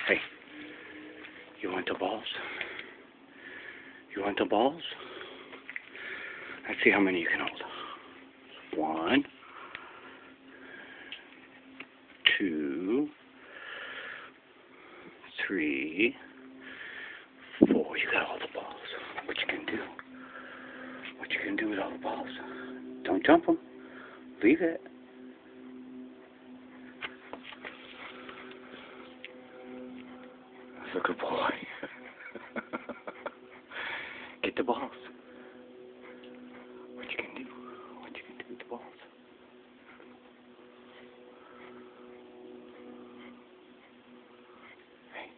Hey, you want the balls? You want the balls? Let's see how many you can hold. 1, 2, 3, 4. You got all the balls. What you can do? What you can do with all the balls? Don't jump them. Leave it. That's a good boy. Get the balls. What you can do? What you can do with the balls? Hey.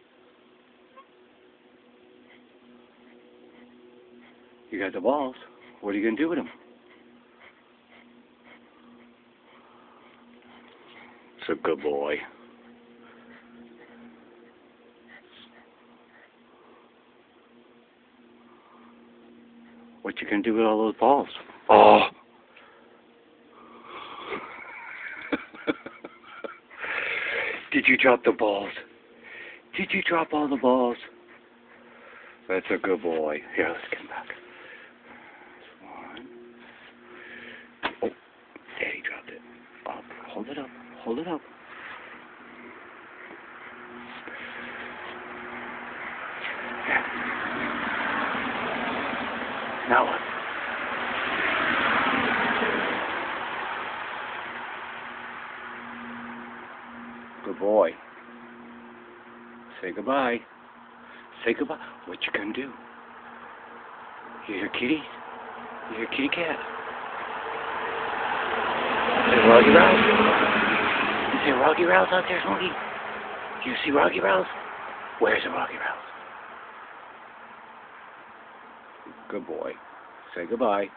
You got the balls. What are you going to do with them? It's a good boy. What you gonna do with all those balls? Oh! Did you drop the balls? Did you drop all the balls? That's a good boy. Here, let's get him back. One. Oh, Daddy dropped it. Up. Hold it up. Hold it up. Now what? Good boy. Say goodbye. Say goodbye. What you gonna do? You hear kitty? You hear kitty cat? Is there Roggy Rouse? Is there Roggy Rouse out there, Smokey? Do you see Roggy Rouse? Where's the Roggy Rouse? Good boy. Say goodbye.